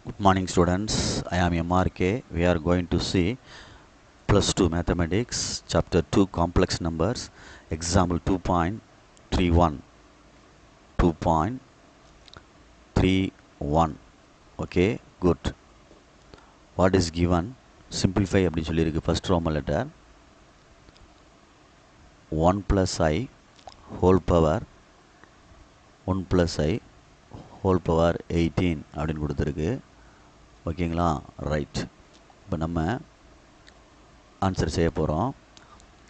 Good morning students, I am MRK. We are going to see plus 2 mathematics chapter 2 complex numbers example 2.31. Okay, good. What is given? Simplify அப்படின்னு சொல்லியிருக்கு. First Roman letter 1 plus I whole power 1 plus I whole power 18 அப்படின்னு கொடுத்துருக்கு. ஓகேங்களா? Right. இப்போ நம்ம answer செய்ய போகிறோம்.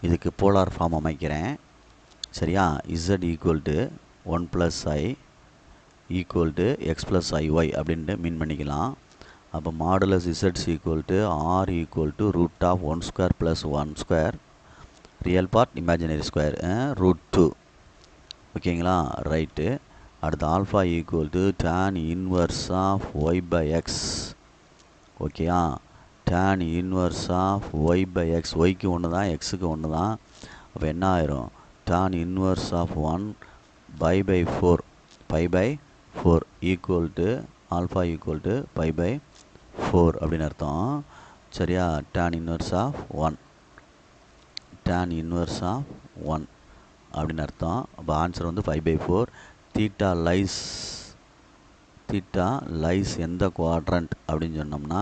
இதுக்கு போலார் ஃபார்ம் அமைக்கிறேன். சரியா? z equal to 1 plus i equal to x plus i y அப்படின்ட்டு மீன் பண்ணிக்கலாம். அப்போ modulus z equal to r equal to root of 1 square plus 1 square real part imaginary square root 2. ஓகேங்களா? Right. அடுத்து alpha equal to tan inverse of y by x. ஓகேயா? tan inverse of y by x. ஒய்க்கு ஒன்று தான், எக்ஸுக்கு ஒன்று தான். அப்போ என்ன ஆயிரும்? tan inverse of 1 by 4 pi by 4 equal to alpha equal to pi by 4 அப்படின்னு அர்த்தம். சரியா? tan inverse of 1 tan inverse of 1 அப்படின்னு அர்த்தம். அப்போ ஆன்சர் வந்து 5/4. தீட்டா லைஸ் எந்த குவாட்ரண்ட் அப்படின்னு சொன்னோம்னா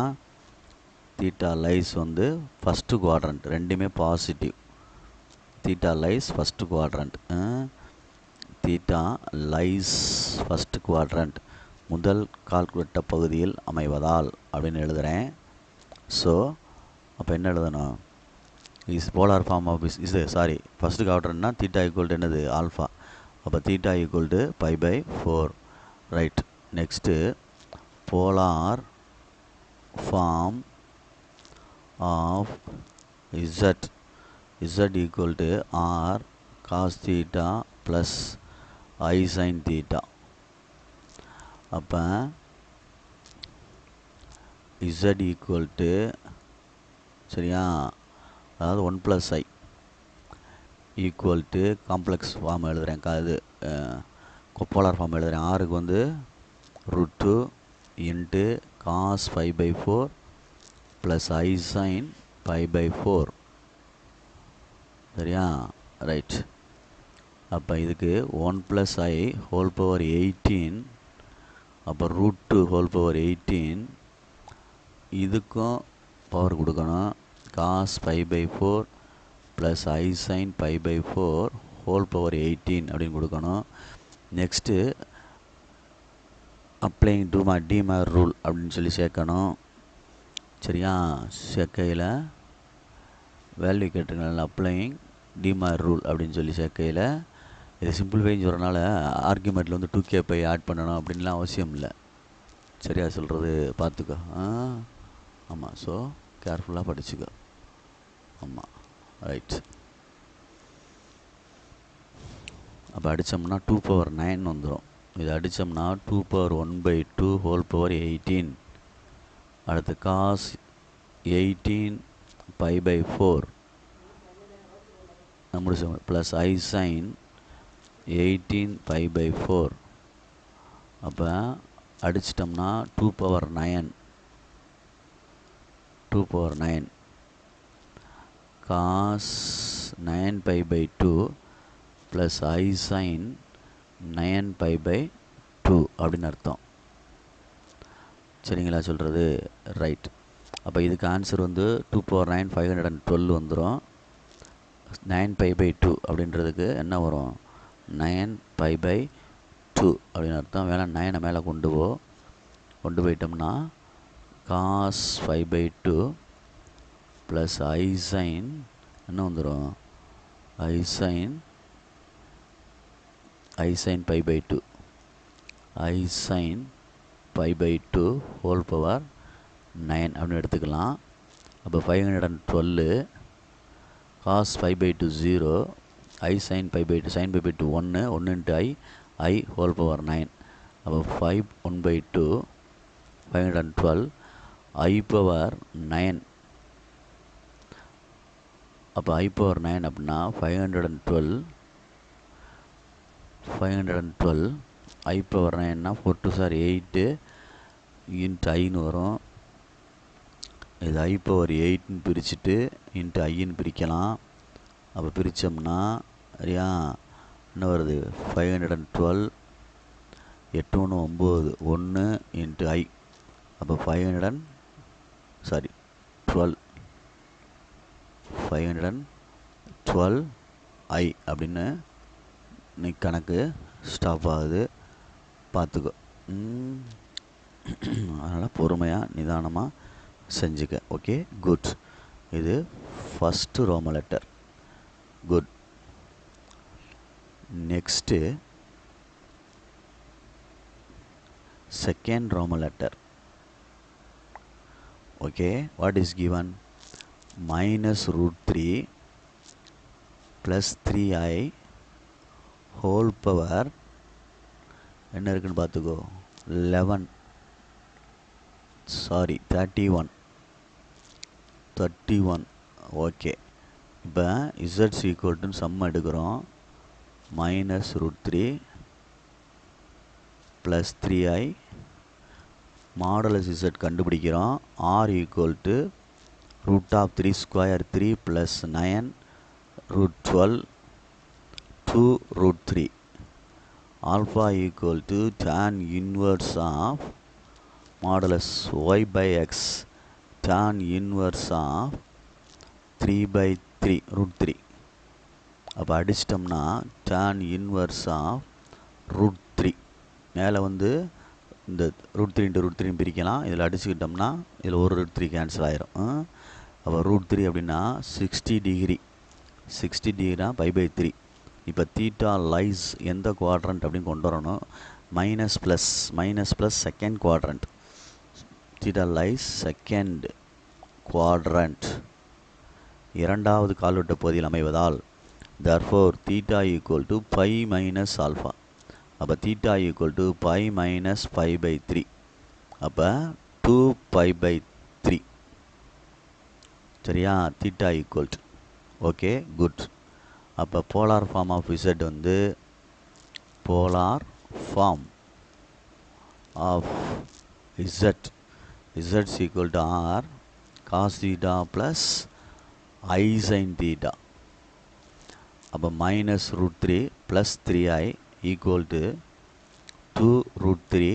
தீட்டா லைஸ் வந்து ஃபஸ்ட்டு குவாட்ரண்ட். ரெண்டுமே positive. Theta lies first quadrant. Theta lies first quadrant முதல் கால்குலேட்ட பகுதியில் அமைவதால் அப்படின்னு எழுதுகிறேன். ஸோ அப்போ என்ன எழுதணும்? Is polar form of first குவாட்ரண்ட்னா தீட்டா ஈக்குவல் டு என்னது? ஆல்ஃபா. அப்போ theta equal to 5/4. Right. Next polar form of z equal to r cos theta plus I sin theta. அப்போ z equal to சரியா, அதாவது 1 plus I equal to complex form எழுதுகிறேன். இது polar form எழுதுகிறேன். ஆருக்கு வந்து √2 into cos 5/4 plus I sine 5/4. சரியா? Right. அப்போ இதுக்கு 1 ப்ளஸ் ஐ ஹோல் பவர் 18. அப்போ √2 ஹோல் பவர் 18. இதுக்கும் பவர் கொடுக்கணும். cos 5/4 plus I sine 5/4 whole power 18 அப்படின்னு கொடுக்கணும். நெக்ஸ்ட்டு அப்ளைங் டிமார் ரூல் அப்படின்னு சொல்லி சேர்க்கணும். சரியா? சேர்க்கையில் வேல்யூ கேட்டுருக்கனால அப்ளைங் டிமார் ரூல் அப்படின்னு சொல்லி சேர்க்கையில் இது சிம்பிளிஃபைன்னு சொல்கிறனால ஆர்குமெண்ட்டில் வந்து 2k ஆட் பண்ணணும் அப்படின்லாம் அவசியம் இல்லை. சரியா சொல்கிறது? பார்த்துக்கோ. ஆமாம். ஸோ கேர்ஃபுல்லாக படிச்சுக்கோ. ஆமாம். ரைட். அப்போ அடித்தோம்னா 2/9 வந்துடும். இது அடித்தோம்னா 2/1/2 ஹோல் பவர் 18. அடுத்து cos 18 π/4 முடிச்சு ப்ளஸ் ஐ சைன் 18 π/4. அப்போ அடிச்சிட்டோம்னா 2/9 cos 9 π/2 ப்ளஸ் ஐ சைன் 9 π/2 அப்படின்னு அர்த்தம். சரிங்களா சொல்கிறது? ரைட். அப்போ இதுக்கு ஆன்சர் வந்து 2/9 512 வந்துடும். 9 π/2 அப்படின்றதுக்கு என்ன வரும்? 9 π/2 அப்படின்னு அர்த்தம். வேலை 9 மேலே கொண்டு போயிட்டோம்னா cos 5/2 ப்ளஸ் ஐ சைன் என்ன வந்துடும்? ஐ சைன் π/2 ஐ சைன் π/2 ஹோல் பவர் 9 அப்படின்னு எடுத்துக்கலாம். அப்போ 512 cos 5/2 0 ஐ சைன் π/2 sin π/2 1 இன்ட்டு ஐ ஹோல் பவர் 9. அப்போ 5/1/2 512 ஐ பவர் 9. அப்போ ஐ பவர் 9 அப்படின்னா 512 ஐ பவர் 9னா 4 2 8 இன்ட்டு ஐன்னு வரும். இது I பவர் 8ன்னு பிரிச்சுட்டு இன்ட்டு ஐன்னு பிரிக்கலாம். அப்போ பிரித்தோம்னா சரியா என்ன வருது 512 8 1 9 1 இன்ட்டு ஐ. அப்போ 512 ஐ அப்படின்னு இன்னைக்கு கணக்கு ஸ்டாப் ஆகுது. பார்த்துக்கோ. அதனால் பொறுமையாக நிதானமாக செஞ்சுக்க. Okay, good. இது ஃபஸ்ட்டு ரோம லெட்டர். குட். நெக்ஸ்ட்டு செகண்ட் ரோம letter. Okay, what is given? -√3 + 3i whole power என்ன இருக்குன்னு பார்த்துக்கோ 31. ஓகே, இப்போ இசட்ஸ் ஈக்குவல்ட்டுன்னு சம் எடுக்கிறோம். -√3 + 3i மாடலஸ் இசட் கண்டுபிடிக்கிறோம். r = √3² 3 + 9 √12 2√3. alpha = tan inverse of modulus y/x tan inverse of 3/3 √3. அப்போ அடிச்சிட்டோம்னா tan inverse of √3 மேலே வந்து இந்த √3 × √3 பிரிக்கலாம். இதில் அடிச்சுக்கிட்டோம்னா இதில் ஒரு √3 கேன்சல் ஆயிரும். அப்போ √3 அப்படின்னா 60 டிகிரி. 60 டிகிரினா π/3. இப்போ தீட்டா லைஸ் எந்த குவாட்ரண்ட் அப்படின்னு கொண்டு வரணும். Minus plus second quadrant. Theta lies second quadrant இரண்டாவது கால்வட்ட பகுதியில் அமைவதால் therefore theta = π - ஆல்ஃபா. அப்போ தீட்டா = π - π/3. அப்போ 2π/3. சரியா? Theta = okay, good. அப்போ போலார் ஃபார்ம் ஆஃப் இசட் வந்து polar form of Z = r cos theta + I sin theta. அப்போ -√3 + 3i = 2√3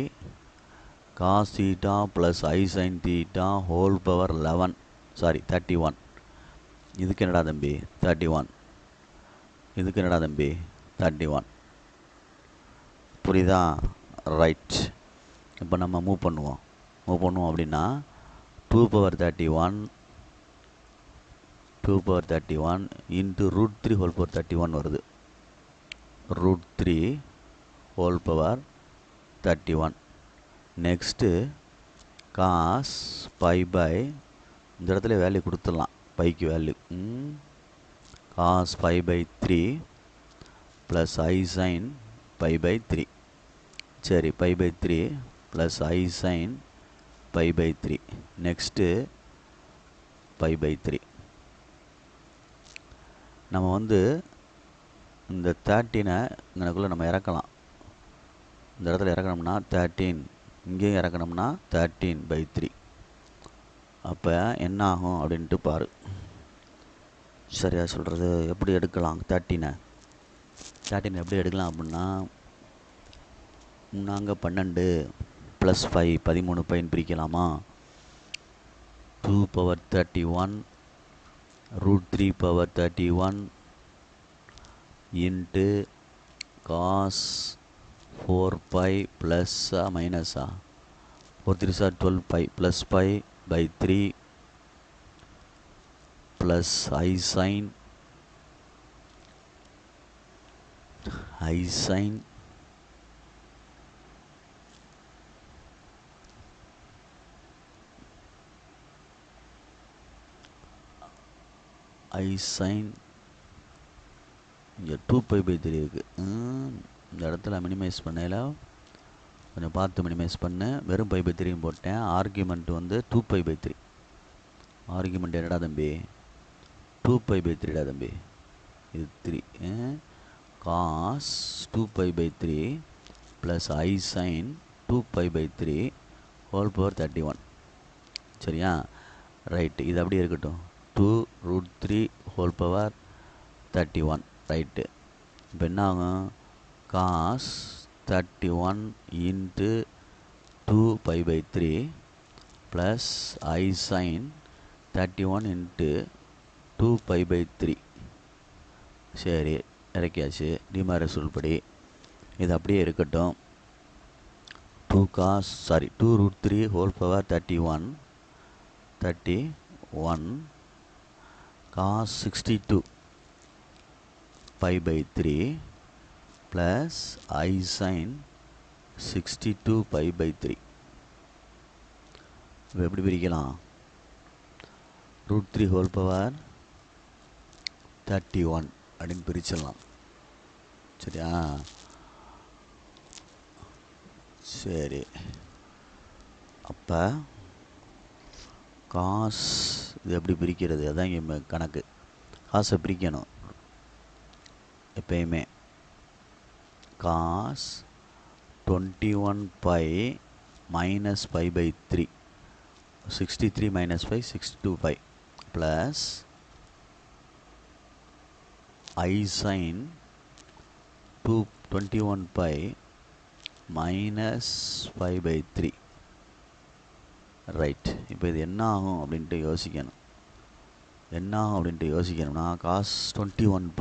cos theta + I sin theta whole power 31. இதுக்கு என்னடா தம்பி 31. இதுக்கு என்னடா தம்பி 31. புரியுதா? ரைட். இப்போ நம்ம மூவ் பண்ணுவோம் அப்படின்னா 2/31 இன்ட்டு √3 ஹோல் பவர் 31 வருது. √3 ஹோல் பவர் 31. நெக்ஸ்ட்டு காஸ் π/, இந்த இடத்துல வேல்யூ கொடுத்துடலாம். பைக்கு வேல்யூ காஸ் π/3 + I sin π/3. சரி, π/3 + I sin π/3. நெக்ஸ்ட்டு π/3. நம்ம வந்து இந்த 13 இங்கனக்குள்ளே நம்ம இறக்கலாம். இந்த இடத்துல இறக்கணும்னா 13, இங்கேயும் இறக்கணும்னா 13/3. அப்போ என்ன ஆகும் அப்படின்ட்டு பாரு. சரியா சொல்கிறது? எப்படி எடுக்கலாம் 13 எப்படி எடுக்கலாம் அப்படின்னா நாங்கள் 12 + 5 13 பையன் பிரிக்கலாமா? 2/31 √3/31 இன்ட்டு காஸ் 4π ப்ளஸ்ஸா மைனஸா 4 3 12π + π/3 ப்ளஸ் I sin இங்கே 2π/3 இருக்குது. இந்த இடத்துல மினிமைஸ் பண்ணையில் கொஞ்சம் பார்த்து மினிமைஸ் பண்ணு. வெறும் π/3 போட்டேன். ஆர்கியூமெண்ட் வந்து 2π/3. ஆர்கியூமெண்ட் என்னடா தம்பி 2π/3டா தம்பி. இது 3 cos 2π/3 plus I sin 2π/3 whole power 31. சரியா? ரைட்டு. இது அப்படியே இருக்கட்டும். 2√3 ஹோல் பவர் 31. ரைட்டு. இப்போ என்ன ஆகும்? Cos 31 into 2π/3 plus I sin 31 into 2π/3. சரி, இறக்கியாச்சு. டிமாரஸ் ரூல் படி இது அப்படியே இருக்கட்டும். 2√3 whole power 31 cos 62π/3 plus I sin 62π/3. இப்போ எப்படி பிரிக்கலாம்? √3 ஹோல் பவர் 31 அப்படின்னு பிரிச்சிடலாம். சரியா? சரி, அப்போ காஸ் இது எப்படி பிரிக்கிறது? அதான் இங்கே கணக்கு. காசை பிரிக்கணும் எப்பயுமே. Cos 21π minus π/3 63 minus 5 62π plus I sin 21π minus π/3. Right. இப்போ இது என்ன ஆகும் அப்படின்ட்டு யோசிக்கணும். என்ன ஆகும் அப்படின்ட்டு யோசிக்கணும்னா காஸ் 21π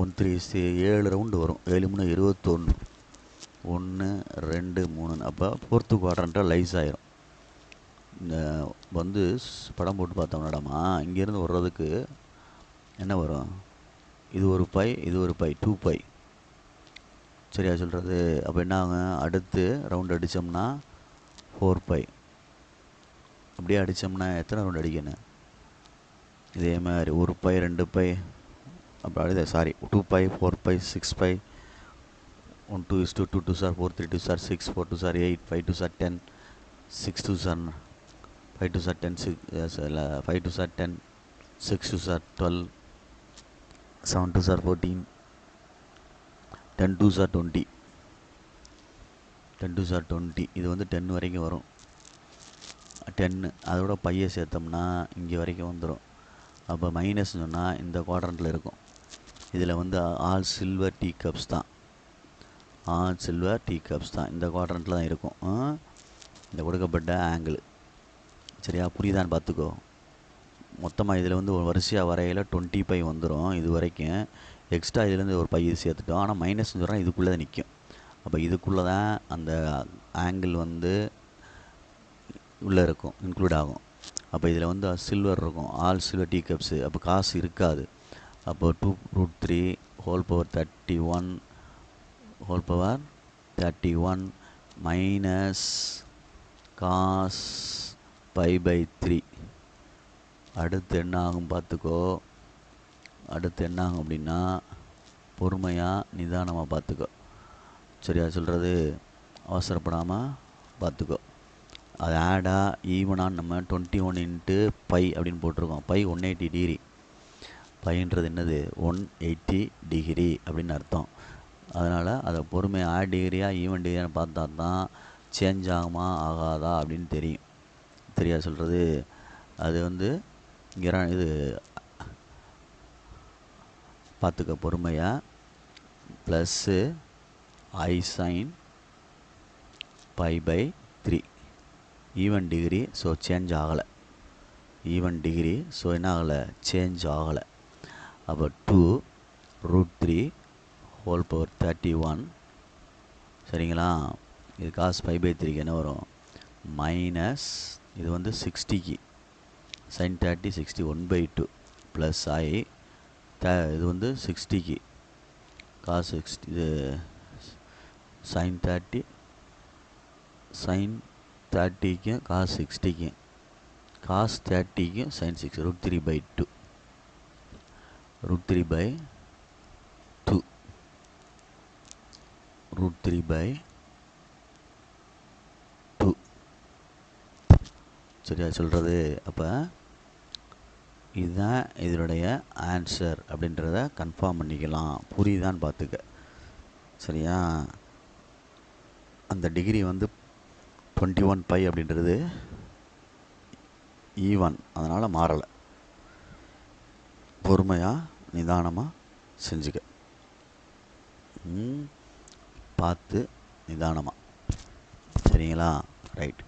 7 ரவுண்டு வரும். 7 3 21. 1 2 3. அப்போ ஃபோர்த்து குவாட்ரண்ட்டாக லைஸ் ஆயிரும். இந்த வந்து படம் போட்டு பார்த்தோம்னாடாமா, இங்கேருந்து வர்றதுக்கு என்ன வரும்? இது ஒரு பை, இது ஒரு பை, 2π. சரியா சொல்கிறது? அப்போ என்ன ஆகும்? அடுத்து ரவுண்டு அடித்தோம்னா 4π. அப்படியே அடித்தோம்னா எத்தனை ரவுண்டு அடிக்கணும்? இதே மாதிரி 1π 2π அப்போ அடுத்த 2π 4π 6π 1 2 2 2 4 3 2 6 4 2 8 5 2 10 6 2 5 2 10 5 2 10 6 2 12 7 2 14 10 2 20 10 2 20. இது வந்து 10 வரைக்கும் வரும். 10 அதோட பையை சேர்த்தோம்னா இங்கே வரைக்கும் வந்துடும். அப்போ மைனஸ் சொன்னால் இந்த குவாட்ரண்ட்டில் இருக்கும். இதில் வந்து ஆல் சில்வர் டீ கப்ஸ் தான். இந்த குவாட்ரண்ட்டில் தான் இருக்கும். இந்த கொடுக்கப்பட்ட ஆங்கிள். சரியா? புரியுதான்னு பார்த்துக்கோ. மொத்தமாக இதில் வந்து ஒரு வரிசையாக வரையில் 20π வந்துடும். இது வரைக்கும் எக்ஸ்ட்ரா இதுலேருந்து ஒரு பை சேர்த்துட்டோம். ஆனால் மைனஸ் சொல்கிறேன் இதுக்குள்ளே தான் நிற்கும். அப்போ இதுக்குள்ளே தான் அந்த ஆங்கிள் வந்து உள்ளே இருக்கும், இன்க்ளூட் ஆகும். அப்போ இதில் வந்து சில்வர் இருக்கும், ஆல் சில்வர் டீ கப்ஸு. அப்போ காசு இருக்காது. அப்போ 2√3 ஹோல் பவர் 31 மைனஸ் காஸ் π/3. அடுத்து என்ன ஆகும் பார்த்துக்கோ. அடுத்து என்ன ஆகும் அப்படின்னா, பொறுமையாக நிதானமாக பார்த்துக்கோ. சரியா சொல்கிறது? அவசரப்படாமல் பார்த்துக்கோ. அது ஆடாக ஈவனாக நம்ம 21 இன்ட்டு பை அப்படின்னு போட்டிருக்கோம். By 180 degree. பைன்றது என்னது? 180 டிகிரி அப்படின்னு அர்த்தம். அதனால் அதை பொறுமையாக ஆட் டிகிரியாக ஈவன் டிகிரியான்னு பார்த்தா தான் சேஞ்ச் ஆகுமா ஆகாதா அப்படின்னு தெரியும். தெரியா சொல்கிறது? அது வந்து இங்கே இது பார்த்துக்க பொறுமையாக. Plus I sin π/3 even degree. So change ஆகலை. Even degree. ஸோ என்ன ஆகலை? சேஞ்ச் ஆகலை. அப்போ 2√3 ஹோல் பவர் 31. சரிங்களா? இது காஸ் π/3க்கு என்ன வரும்? மைனஸ் இது வந்து 60க்கு sin 30 60 1/2 ப்ளஸ் இது வந்து 60க்கு காஸ் 60 இது sin 30க்கும் காஸ் 60க்கும் காஸ் 30க்கும் sin 6 √3/2 √3/2. சரியா சொல்கிறது? அப்போ இதுதான் இதனுடைய ஆன்சர் அப்படின்றத கன்ஃபார்ம் பண்ணிக்கலாம். புரியுதான்னு பார்த்துக்க. சரியா? அந்த டிகிரி வந்து 21 பை அப்படின்றது ஈவன், அதனால் மாறலை. பொறுமையாக நிதானமாக செஞ்சுக்க, பார்த்து நிதானமாக. சரிங்களா? Right.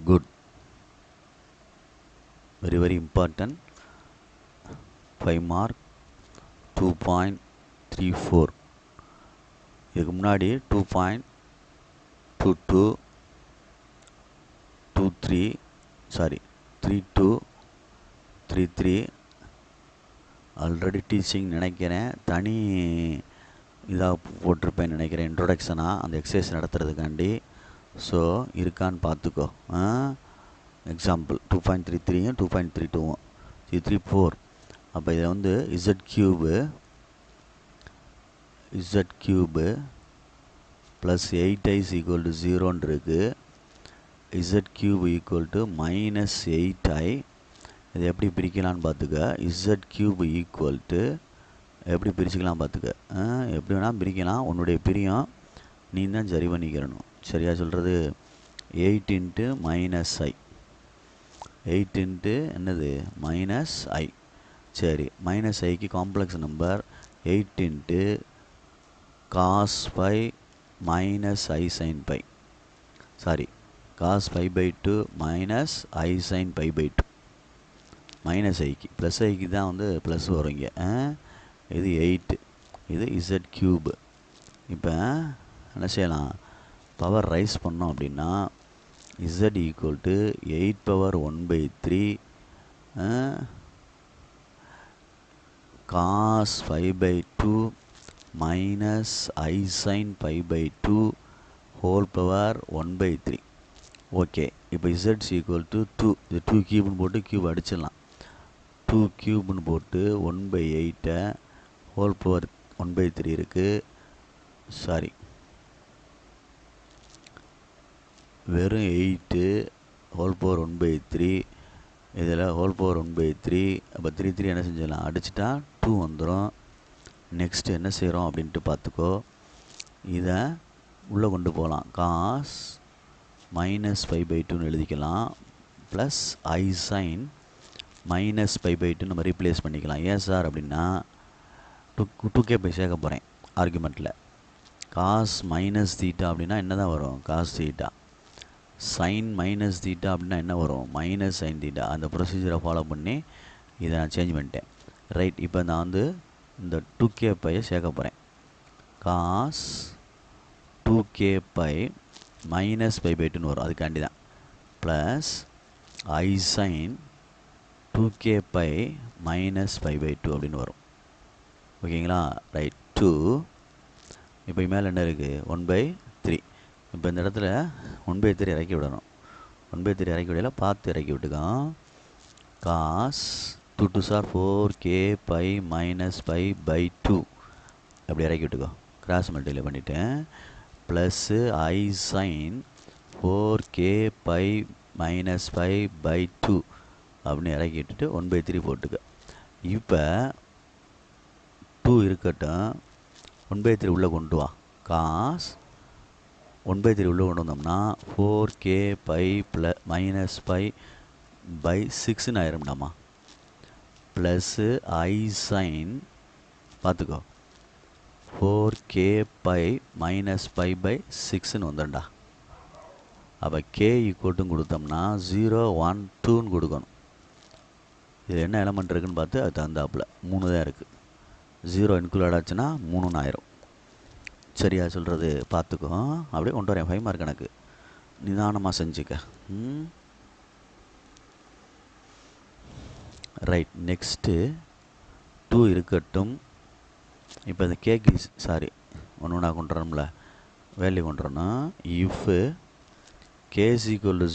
Good. Very very important. 5 mark 2.34. இதுக்கு முன்னாடி 2.22 23 சாரி 32 33 ஆல்ரெடி டீச்சிங் நினைக்கிறேன். தனி இதாக போட்டிருப்பேன் நினைக்கிறேன், இன்ட்ரொடக்ஷனாக அந்த எக்ஸசைஸ் நடத்துறதுக்காண்டி. ஸோ இருக்கான்னு பார்த்துக்கோ. எக்ஸாம்பிள் 2.33 2.32 334. அப்போ இதை வந்து z கியூபு ப்ளஸ் 8i = 0 இருக்குது. z cube = -8i. இது எப்படி பிரிக்கலான்னு பார்த்துக்க. z கியூப் எப்படி பிரிச்சுக்கலாம் பார்த்துக்க. எப்படி வேணால் பிரிக்கலாம், உன்னுடைய பிரியம் நீ தான் சரி பண்ணிக்கிறணும். சரியா சொல்கிறது? 8 × -i 8 × என்னது -i. சரி, -iக்கு complex number 8 × cos π - i sin π. Sorry, cos π/2 - i sin π/2. -iக்கு ப்ளஸ் ஐக்கு தான் வந்து ப்ளஸ் வரும் இங்கே. இது 8, இது z கியூப். இப்போ என்ன செய்யலாம்? பவர் ரைஸ் பண்ணோம் அப்படின்னா z = 8^1/3 cos π/2 - i sin π/2 whole power 1/3. Okay. இப்போ z = 2. இது 2 கியூப்னு போட்டு கியூப் அடிச்சிடலாம். 2 கியூப்னு போட்டு 1/8 ஹோல் பவர் 1/3 இருக்குது. சாரி, வெறும் 8 ஹோல் பவர் 1/3. இதில் ஹோல் பவர் 1/3. அப்போ 3 3 என்ன செஞ்சிடலாம்? அடிச்சிட்டா 2 வந்துடும். நெக்ஸ்ட்டு என்ன செய்கிறோம் அப்படின்ட்டு பார்த்துக்கோ. இதை உள்ளே கொண்டு போகலாம். காஸ் -π/2ன்னு எழுதிக்கலாம். ப்ளஸ் i sin -π/2 நம்ம ரீப்ளேஸ் பண்ணிக்கலாம். ஏன் சார் அப்படின்னா 2k பை சேர்க்க போகிறேன் ஆர்குமெண்ட்டில். காஸ் -θ அப்படின்னா என்ன தான் வரும்? காஸ் θ. சைன் -θ அப்படின்னா என்ன வரும்? -sin θ. அந்த ப்ரொசீஜரை ஃபாலோ பண்ணி இதை நான் சேஞ்ச் பண்ணிட்டேன். ரைட். இப்போ நான் வந்து இந்த 2k பையை சேர்க்க போகிறேன். காஸ் 2k பை -π/2ன்னு வரும், அதுக்காண்டி தான். Plus i sin 2k by -π/2 அப்படின்னு வரும். ஓகேங்களா? ரைட். 2. இப்போ மேலே என்ன இருக்குது? 1/3. இப்போ இந்த இடத்துல 1/3 இறக்கி விடணும். 1/3 இறக்கி விடையில பார்த்து இறக்கி விட்டுக்கோம். காஸ் 2 2s are 4k π -π/2 அப்படி இறக்கி விட்டுக்கோ. கிராஸ் மல்டிப்ளை பண்ணிவிட்டேன். ப்ளஸ்ஸு i sin 4k π -π/2 அப்படின்னு இறக்கி விட்டுட்டு 1/3 போட்டுக்க. இப்போ 2 இருக்கட்டும், 1/3 உள்ளே கொண்டு வா. காஸ் 1/3 உள்ளே கொண்டு வந்தோம்னா 4k π -π/6ன்னு ஆயிரும்டாமா. ப்ளஸ்ஸு i sin பார்த்துக்கோ 4k π -π/6ன்னு வந்துடும்டா. அப்போ k = கொடுத்தோம்னா 0 1 2ன்னு கொடுக்கணும். இது என்ன எலமெண்ட் இருக்குதுன்னு பார்த்து அது தகுந்தாப்பில் 3 தான் இருக்குது. 0 இன்க்ளூட் ஆச்சுன்னா 3ன்னு ஆயிரும். சரியா சொல்கிறது? பார்த்துக்கோ. அப்படியே கொண்டு வரேன் 5 மார்க் கணக்கு. நிதானமாக செஞ்சுக்க. ரைட். நெக்ஸ்ட்டு 2 இருக்கட்டும். இப்போ இந்த கேக்கு சாரி ஒன்று ஒன்றா கொண்டு வரணும்ல, வேல்யூ கொண்டு வரணும். இஃப் k =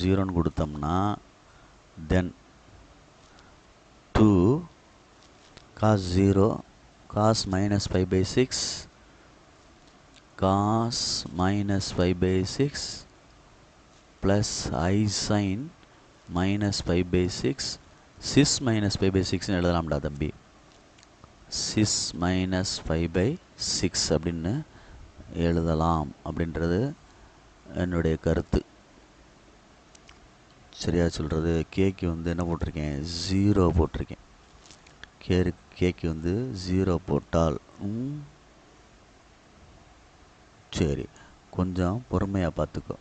0ன்னு கொடுத்தோம்னா then 2 cos 0 cos -π/6 cos -π/6 plus i sin -π/6 sis -π/6ன்னு எழுதலாம்டா தம்பி. 6 மைனஸ் 5/6 அப்படின்னு எழுதலாம் அப்படின்றது என்னுடைய கருத்து. சரியா சொல்கிறது? கேக்கு வந்து என்ன போட்டிருக்கேன்? 0 போட்டிருக்கேன். கேக்கு வந்து 0 போட்டால் சரி கொஞ்சம் பொறுமையாக பார்த்துக்கோ.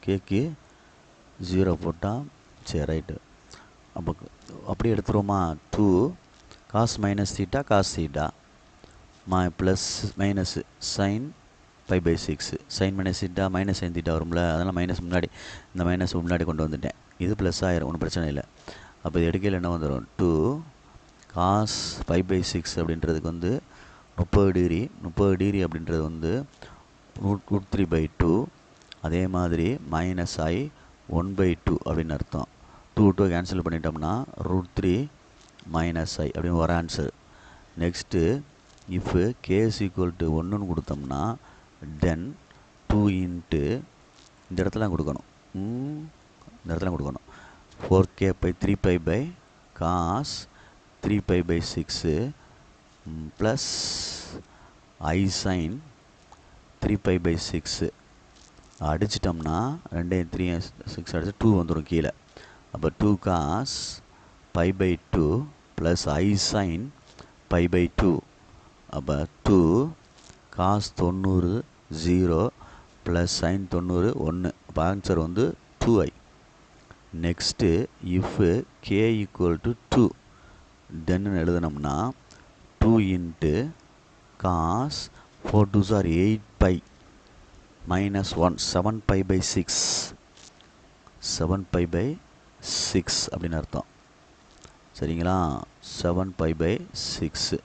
கேக்கு 0 போட்டால் சரி ரைட்டு. அப்போ அப்படியே எடுத்துருவோமா? 2 cos minus theta cos theta plus minus sine 5/6 sine minus theta minus sine theta வரும்ல, அதெல்லாம் மைனஸ் முன்னாடி இந்த மைனஸ் முன்னாடி கொண்டு வந்துட்டேன். இது ப்ளஸ் ஆயிரும், ஒன்றும் பிரச்சனை இல்லை. அப்போ இது எடுக்கையில் என்ன வந்துடும்? 2 காஸ் 5/6 அப்படின்றதுக்கு வந்து 30 டிகிரி அப்படின்றது வந்து √3/2. அதே மாதிரி மைனஸ் I 1/2 அப்படின்னு அர்த்தம். 2 கேன்சல் பண்ணிட்டோம்னா √3 மைனஸ் I அப்படின்னு ஒரு answer. Next if k is equal to 1ன்னு கொடுத்தோம்னா தென் 2 இன்ட்டு இந்த இடத்துல கொடுக்கணும். இந்த இடத்துல கொடுக்கணும் 4k/3π cos 3π/6 plus I sin 3π/6 அடிச்சிட்டோம்னா 2 3 6 அடிச்சு 2 வந்துடும் கீழே. அப்போ 2 cos π/2 ப்ளஸ் I sin π/2. அப்போ 2 cos 90 0 ப்ளஸ் sin 90 1. அப்போ ஆன்சர் வந்து 2i. Next if k equal to 2 தென்னு எழுதுனோம்னா 2 into cos 4 2s are 8π minus 1 7π/6 7π/6 அப்படின்னு அர்த்தம். சரிங்களா? 7π/6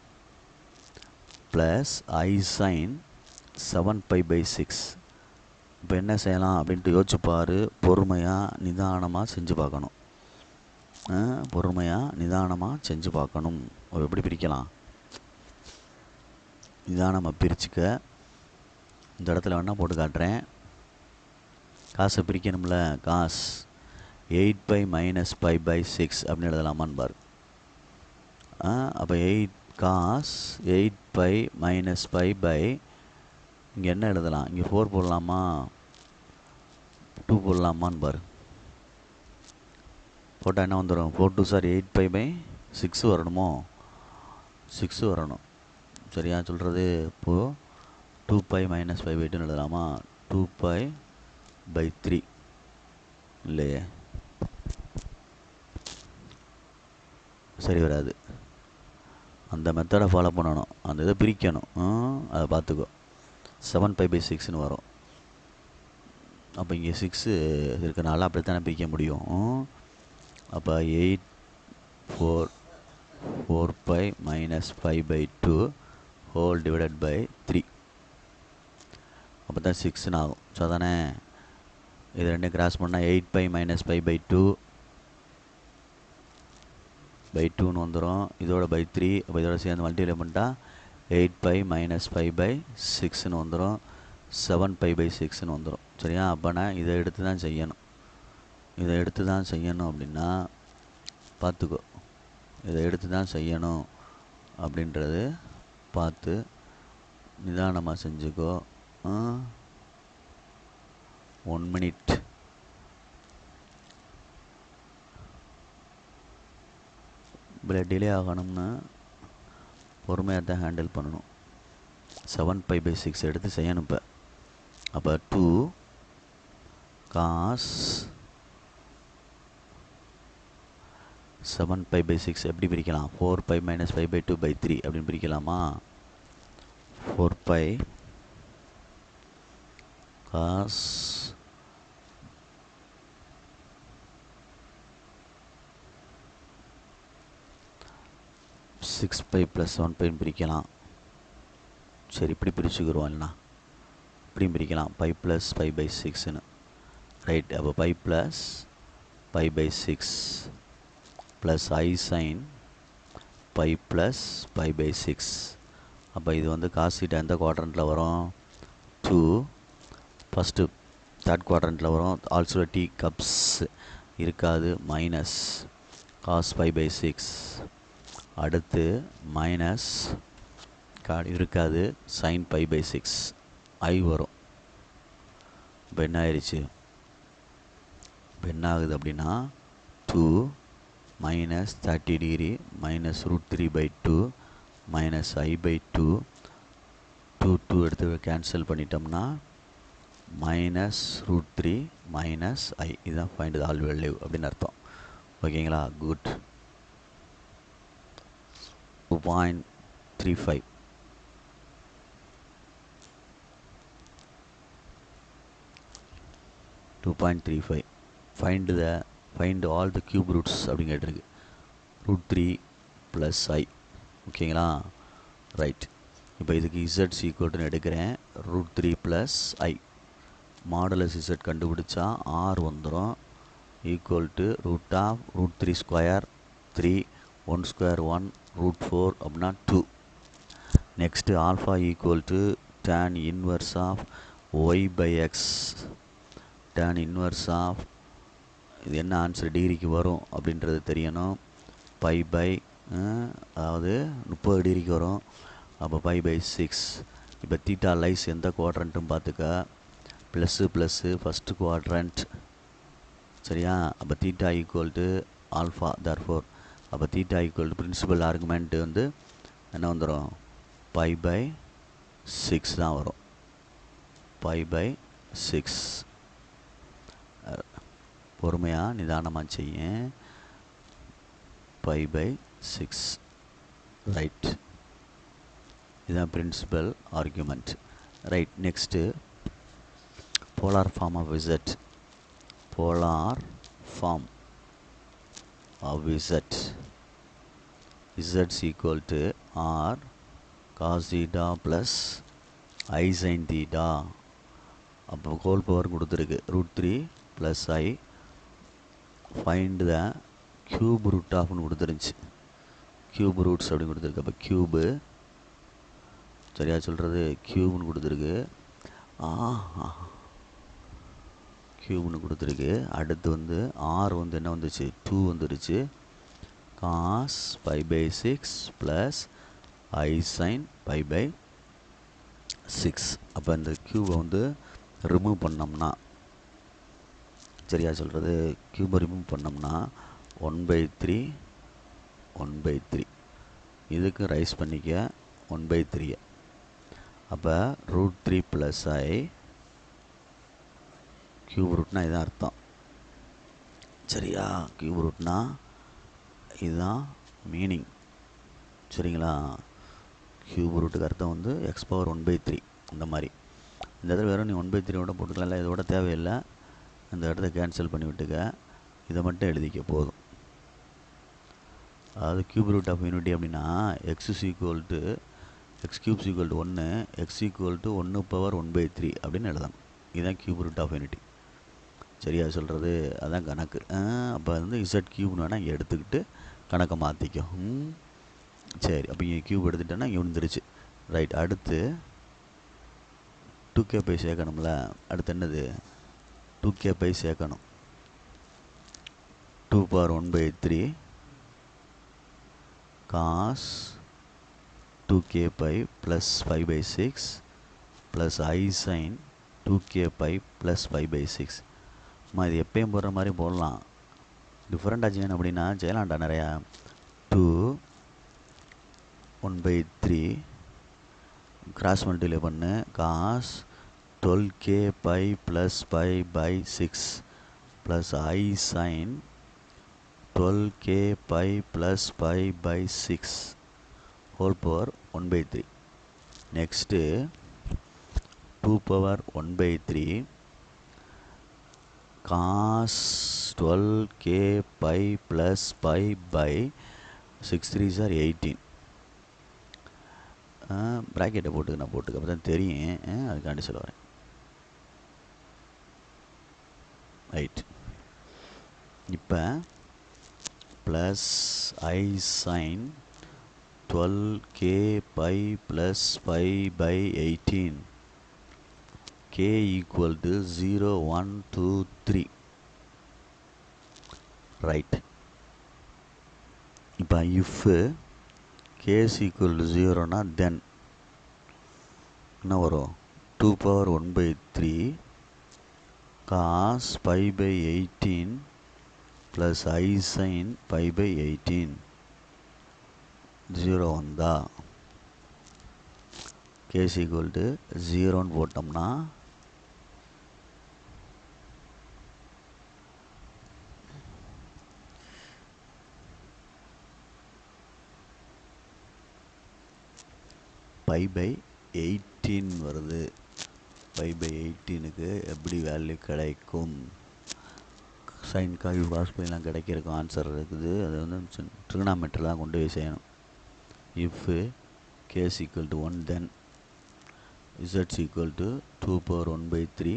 ப்ளஸ் I sin 7π/6. இப்போ என்ன செய்யலாம் அப்படின்ட்டு யோசிச்சு பாரு. பொறுமையாக நிதானமாக செஞ்சு பார்க்கணும். பொறுமையாக நிதானமாக செஞ்சு பார்க்கணும். எப்படி பிரிக்கலாம்? நிதானமாக பிரிச்சுக்க. இந்த இடத்துல வேணால் போட்டு காட்டுறேன். காசை பிரிக்கணும்ல. காஸ் 8π minus π/6 அப்படின்னு எழுதலாமான்னு பாரு. அப்போ 8 cos 8π minus π இங்கே என்ன எழுதலாம்? இங்கே 4 போடலாமா 2 போடலாமான்னு பாரு. போட்டால் என்ன வந்துடும்? 4 2s are 8π/6 வரணுமோ? 6 வரணும். சரியா சொல்கிறது? இப்போது 2π minus π/2ன்னு எழுதலாமா? 2π/3 இல்லையே, சரி வராது. அந்த மெத்தடை ஃபாலோ பண்ணணும். அந்த இதை பிரிக்கணும். அதை பார்த்துக்கோ. 7π/6ன்னு வரும். அப்போ இங்கே 6 இருக்கனால அப்படித்தானே பிரிக்க முடியும். அப்போ 4π minus π/2 ஹோல் டிவைடட் பை 3. அப்போ தான் 6ன்னு ஆகும். ஸோ அதானே? இது ரெண்டும் கிராஸ் பண்ணால் 8π minus π/2/2ன்னு வந்துடும். இதோட /3. அப்போ இதோட சேர்ந்து மல்டிப்ளை பண்ணிட்டா 8π minus π/6ன்னு வந்துடும். 7π/6ன்னு வந்துடும். சரியா? அப்போ நான் இதை எடுத்து தான் செய்யணும். இதை எடுத்து தான் செய்யணும் அப்படின்னா பார்த்துக்கோ. இதை எடுத்து தான் செய்யணும் அப்படின்றது பார்த்து நிதானமாக செஞ்சுக்கோ. 1 minute. இப்படி டிலே ஆகணும்னு பொறுமையாக தான் ஹேண்டில் பண்ணணும். 7π/6 எடுத்து செய்யணும். இப்போ அப்போ 2 cos 7π/6 எப்படி பிரிக்கலாம்? 4π minus π/2/3 அப்படின்னு பிரிக்கலாமா? 4π cos 6π plus 1πன்னு பிரிக்கலாம். சரி, இப்படி பிரிச்சுக்கிறோம். இல்லைனா இப்படியும் பிரிக்கலாம். π plus π/6ன்னு. ரைட். அப்போ π plus π/6 plus I sin π plus π/6. அப்போ இது வந்து காஸ் தீட்டா எந்த குவாட்ரண்ட்டில் வரும்? 2 ஃபஸ்ட்டு தேர்ட் குவாட்ரண்ட்டில் வரும். ஆல்சோ டி கப்ஸ் இருக்காது. மைனஸ் காஸ் π/6 அடுத்து மைனஸ் இருக்காது sin pi by 6 I வரும். இப்போ என்ன ஆயிடுச்சு, இப்போ என்ன ஆகுது அப்படின்னா 2 minus 30 degree minus √3 by 2 minus I by 2 2 எடுத்து கேன்சல் பண்ணிட்டோம்னா மைனஸ் √3 மைனஸ் I. இதுதான் ஃபைண்ட் த ஆல் வேல்யூ அப்படின்னு அர்த்தம். ஓகேங்களா, good. 2.35 2.35 find all the cube roots அப்படின்னு கேட்டிருக்கு. √3 + I. ஓகேங்களா, ரைட். இப்போ இதுக்கு z ஈக்குவல்னு எடுக்கிறேன். √3 + I மாடுலஸ் z கண்டுபிடிச்சா r வந்துடும். ஈக்குவல் டு √3 ஸ்கொயர் 3 1 ஸ்கொயர் 1 √4 அப்படின்னா 2. Next alpha equal to tan inverse of y by x. tan inverse of இது என்ன ஆன்சர் டிகிரிக்கு வரும் அப்படின்றது தெரியணும். பை பை அதாவது 30 டிகிரிக்கு வரும். அப்போ பை பை 6. இப்போ தீட்டா லைஸ் எந்த குவாட்ரண்ட்டும் பார்த்துக்க. Plus first quadrant. சரியா, அப்போ theta equal to alpha. Therefore அப்போ theta equal to principal argument வந்து என்ன வந்துடும், பை பை 6 தான் வரும். Pi by 6. பொறுமையாக நிதானமாக செய்ய. Pi by 6. ரைட், இதுதான் principal argument. Right, next polar form of z. Polar form of z. z equal to r cos theta plus I sin theta. அப்போ ஹோல் பவர் கொடுத்துருக்கு. √3 + I find the cube root ஆஃப்னு கொடுத்துருந்துச்சு. Cube roots அப்படின்னு கொடுத்துருக்கு. அப்போ cube, சரியா சொல்கிறது, க்யூப்னு கொடுத்துருக்கு. க்யூப்னு கொடுத்துருக்கு. அடுத்து வந்து ஆர் வந்து என்ன வந்துச்சு, 2 வந்துருச்சு. cos pi by 6 plus I sin pi by 6. அப்போ இந்த க்யூபை வந்து ரிமூவ் பண்ணோம்னா, சரியா சொல்கிறது, க்யூபை ரிமூவ் பண்ணோம்னா 1/3 1/3. இதுக்கு ரைஸ் பண்ணிக்க 1/3. அப்போ √3 + I க்யூப் ரூட்னா இதுதான் அர்த்தம். சரியா, க்யூப் ரூட்னா இதுதான் மீனிங். சரிங்களா, க்யூப் ரூட்டுக்கு அர்த்தம் வந்து x⁻1/3 இந்த மாதிரி. இந்த இடத்துல வெறும் நீ 1/3 போட்டுக்கலாம், இல்லை இதோட தேவையில்லை. இந்த இடத்த கேன்சல் பண்ணி விட்டுக்க, இதை மட்டும் எழுதிக்க போதும். அதாவது க்யூப் ரூட் ஆஃப் யூனிட்டி அப்படின்னா x = x³ = 1 x = 1/1/3 அப்படின்னு எழுதணும். இதுதான் க்யூப் ரூட் ஆஃப் யூனிட்டி. சரியா சொல்கிறது, அதான் கணக்கு. அப்போ வந்து z³ வேணால் இங்கே எடுத்துக்கிட்டு கணக்கை மாற்றிக்கும். சரி, அப்போ இங்கே க்யூப் எடுத்துட்டேன்னா இங்கே விழுந்துருச்சு. ரைட், அடுத்து 2k பை சேர்க்கணும்ல. அடுத்து என்னது, 2k பை சேர்க்கணும். 2/1/3 cos 2k pi plus 5/6 plus I sin 2k pi plus 5/6. இது எப்பயும் போடுற மாதிரி போடலாம். டிஃப்ரெண்டாக செய்யணும் அப்படின்னா செய்யலாம்டா நிறையா. 2/1/3 கிராஸ் மல்டிப்ளை பண்ணு. cos 12k pi plus 5/6 plus I sin 12k pi plus 5/6 whole power 1/3. Next 2/1/3 cos 12k pi plus 5/6 3 18. ப்ராக்கெட்டை போட்டுக்க அப்போ தான் தெரியும், அதுக்காண்டி சொல்ல வரேன். ரைட், இப்போ plus I sin 12k pi plus 5/18 k equal to 0 1 2 3. Right, இப்போ if கேஸ் ஈக்குவல் டு 0னா தென் என்ன வரும் 2^1/3 cos π/18 ப்ளஸ் I sin π/18 0 வந்தா கேஸ் ஈக்குவல் டு 0ன்னு போட்டோம்னா π/18 வருது. π/18க்கு எப்படி வேல்யூ கிடைக்கும்? சைன் காய் வாஸ்பெல்லாம் கிடைக்கிறதுக்கும் ஆன்சர் இருக்குது. அது வந்து ட்ரிகனாமெட்ரிலாம் கொண்டு போய் செய்யணும். If case equal to 1 then z equal to 2^1/3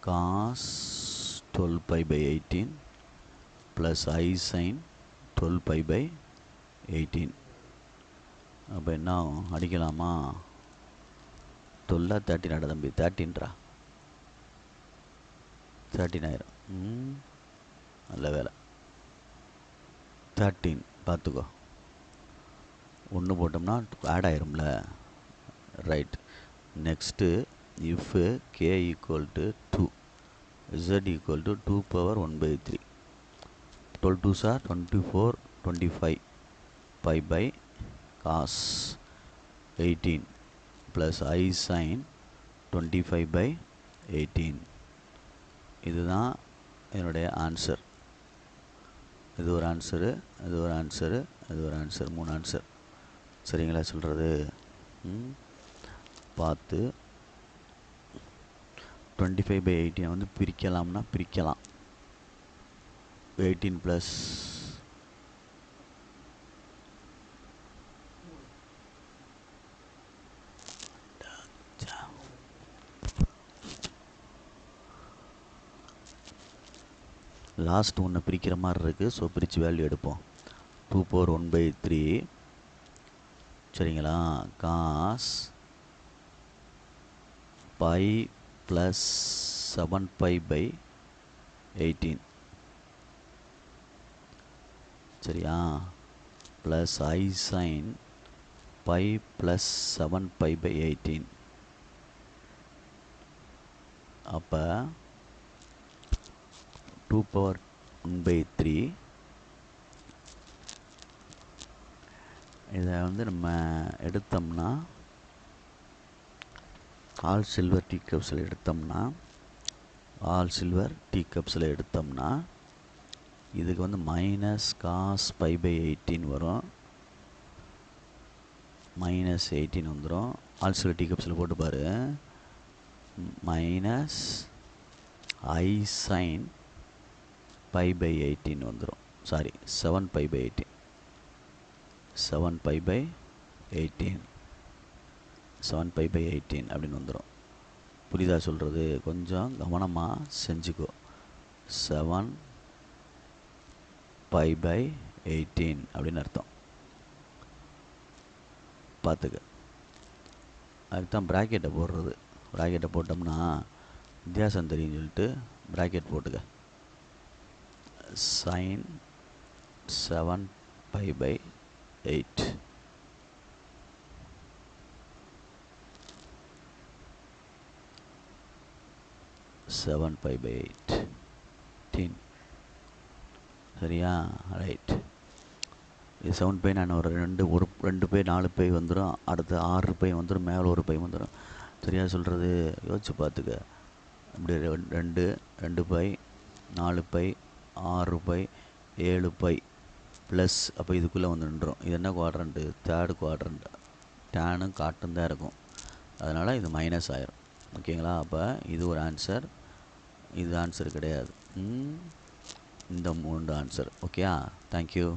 cos 12π/18 plus I sin 12π/18. அப்போ என்ன ஆகும்? அடிக்கலாமா? 12 13 தம்பி 13 13 ஆயிரும். நல்ல வேலை 13 பார்த்துக்கோ. 1 போட்டோம்னா ஆட் ஆயிரும்ல. Right. Next if k equal to 2 z equal to 2^1/3 12 2s are 24 25 π/cos 18 plus I sin 25/18. இதுதான் என்னுடைய ஆன்சர். இது ஒரு ஆன்சரு, இது ஒரு ஆன்சரு, இது ஒரு ஆன்சர், 3 ஆன்சர். சரிங்களா சொல்கிறது? பார்த்து 25/18 வந்து பிரிக்கலாம்னா பிரிக்கலாம். 18 ப்ளஸ் லாஸ்ட் ஒன்று பிரிக்கிற மாதிரி இருக்குது. ஸோ பிரித்து வேல்யூ எடுப்போம். 2^1/3 சரிங்களா காஸ் பை ப்ளஸ் 7π/18 சரியா plus I sin pi plus 7π/18. அப்போ 2^1/3 இதை வந்து நம்ம எடுத்தோம்னா ஆல் சில்வர் டீ கப்ஸில் எடுத்தோம்னா இதுக்கு வந்து மைனஸ் காஸ் π/18 வரும். மைனஸ் 18 வந்துடும். ஆல் சில்வர் டீ கப்ஸில் போட்டு பாரு. மைனஸ் I sin π/18 வந்துடும். சாரி 7π/18 7π/18 அப்படின்னு வந்துடும். புரியுதா சொல்கிறது? கொஞ்சம் கவனமாக செஞ்சுக்கோ. 7π/18 அப்படின்னு அர்த்தம். பார்த்துக்க. அதுதான் ப்ராக்கெட்டை போடுறது. ப்ராக்கெட்டை போட்டோம்னா வித்தியாசம் தெரியும்னு சொல்லிட்டு ப்ராக்கெட் போட்டுக்க. sin 7π/8 7π/18 சரியா? ரைட். இது 7π நான் ஒரு 2 பை 4 பை வந்துடும். அடுத்து 6 பை வந்துடும். மேலே ஒரு பை வந்துடும். சரியா சொல்கிறது? யோசிச்சு பார்த்துக்க. இப்படி 2 by 4 by 6 by 7 by plus அப்போ இதுக்குள்ளே வந்து நின்றோம். இது என்ன குவாட்ரண்ட்டு? Third quadrant. டேனும் காட்டும் தான் இருக்கும். அதனால் இது மைனஸ் ஆயிரும். ஓகேங்களா? அப்போ இது ஒரு ஆன்சர். இது ஆன்சர் கிடையாது. இந்த 3 ஆன்சர். ஓகேயா? தேங்க்யூ.